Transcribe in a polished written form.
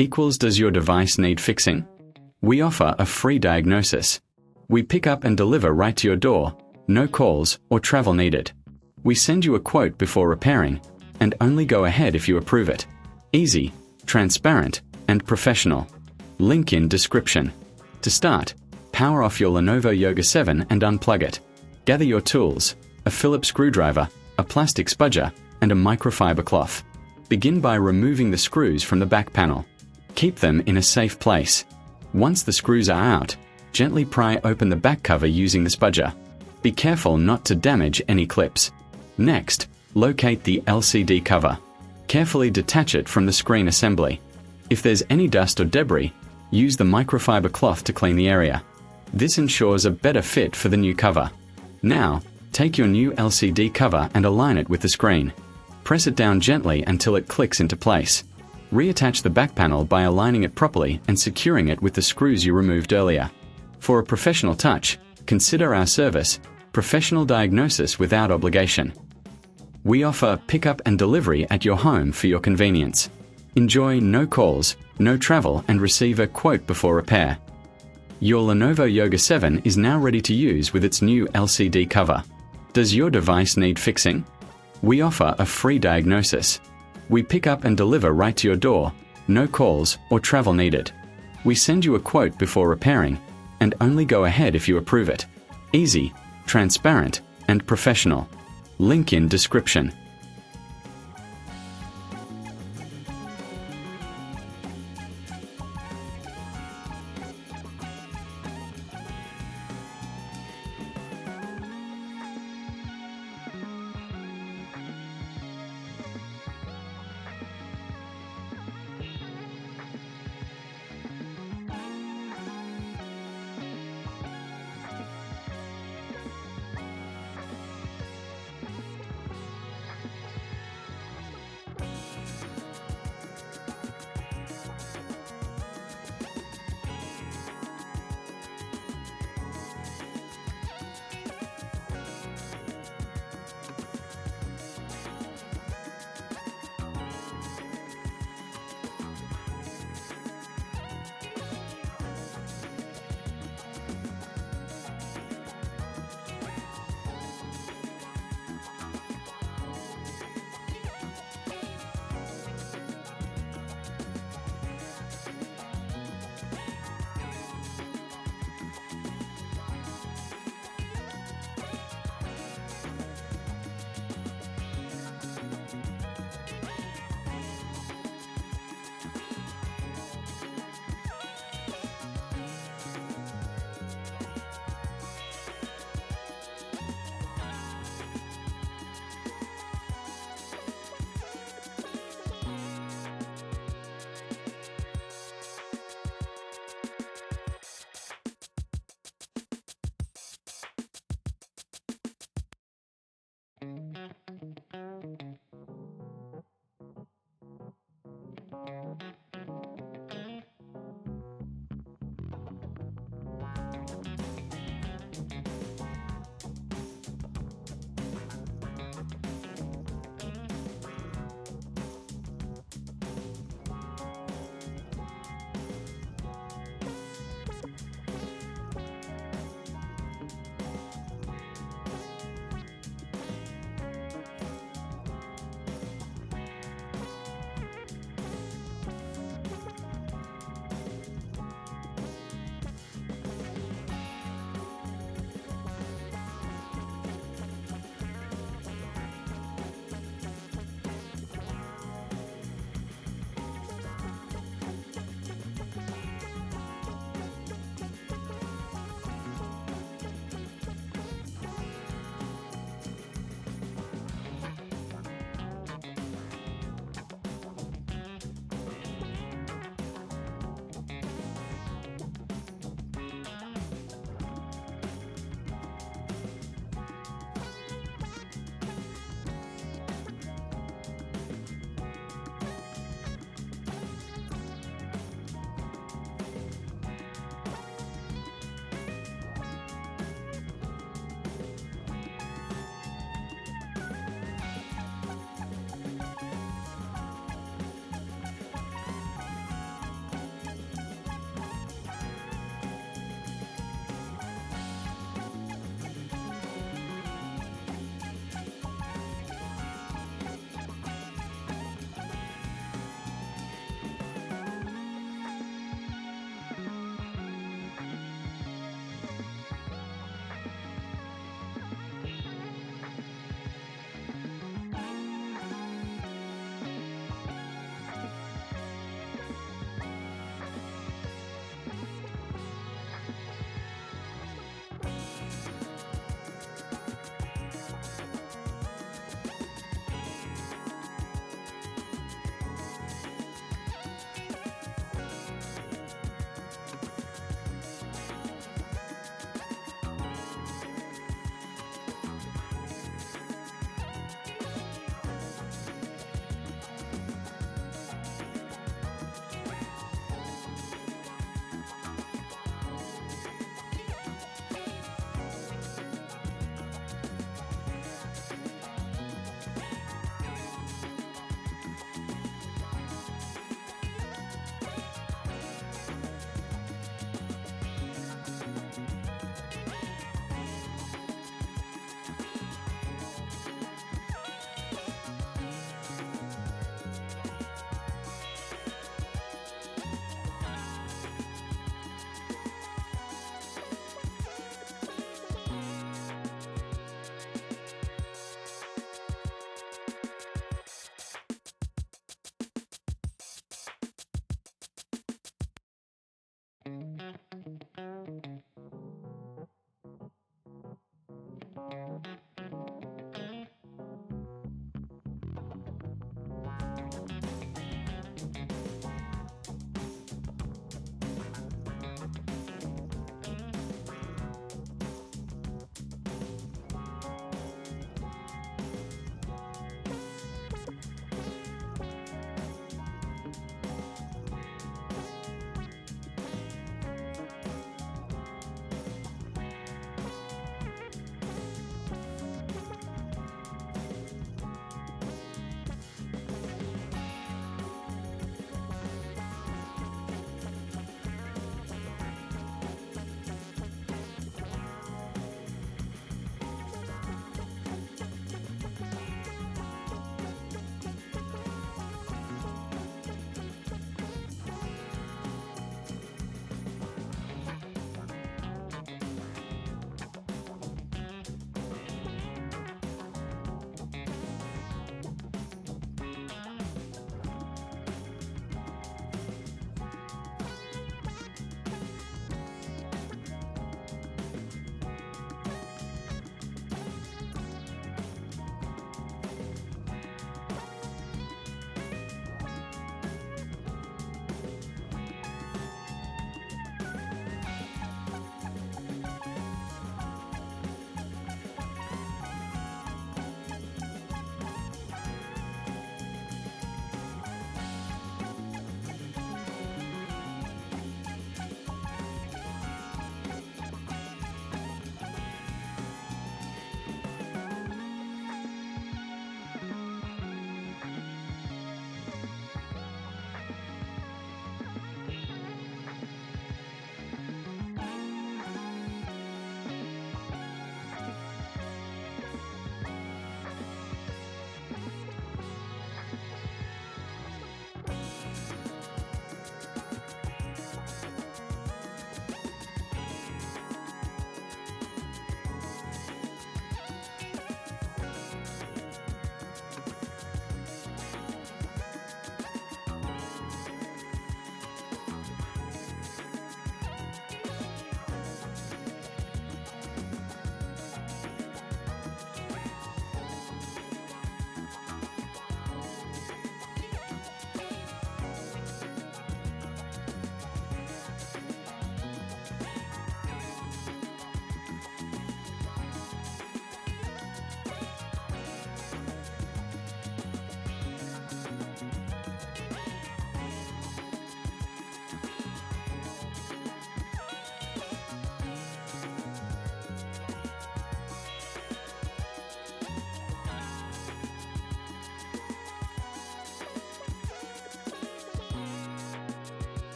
equals does your device need fixing? We offer a free diagnosis. We pick up and deliver right to your door, no calls or travel needed. We send you a quote before repairing, and only go ahead if you approve it. Easy, transparent, and professional. Link in description. To start, power off your Lenovo Yoga 7 and unplug it. Gather your tools, a Phillips screwdriver, a plastic spudger, and a microfiber cloth. Begin by removing the screws from the back panel. Keep them in a safe place. Once the screws are out, gently pry open the back cover using the spudger. Be careful not to damage any clips. Next, locate the LCD cover. Carefully detach it from the screen assembly. If there's any dust or debris, use the microfiber cloth to clean the area. This ensures a better fit for the new cover. Now, take your new LCD cover and align it with the screen. Press it down gently until it clicks into place. Reattach the back panel by aligning it properly and securing it with the screws you removed earlier. For a professional touch, consider our service, Professional Diagnosis without obligation. We offer pickup and delivery at your home for your convenience. Enjoy no calls, no travel, and receive a quote before repair. Your Lenovo Yoga 7 is now ready to use with its new LCD cover. Does your device need fixing? We offer a free diagnosis. We pick up and deliver right to your door, no calls or travel needed. We send you a quote before repairing, and only go ahead if you approve it. Easy, transparent, and professional. Link in description.